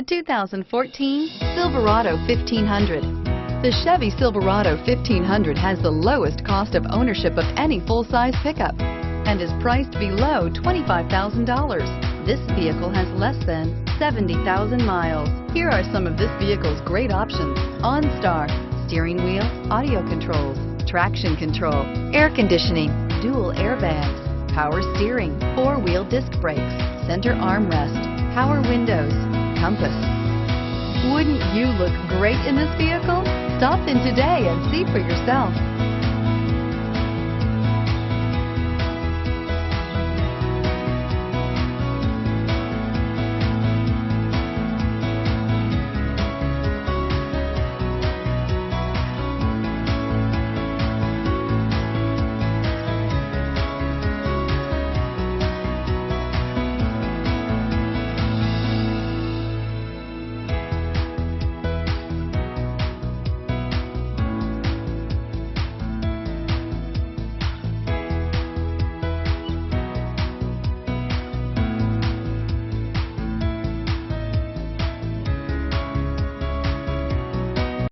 2014 Silverado 1500. The Chevy Silverado 1500 has the lowest cost of ownership of any full-size pickup and is priced below $25,000. This vehicle has less than 70,000 miles. Here are some of this vehicle's great options: OnStar, steering wheel audio controls, traction control, air conditioning, dual airbags, power steering, four-wheel disc brakes, center armrest, power windows, compass. Wouldn't you look great in this vehicle? Stop in today and see for yourself.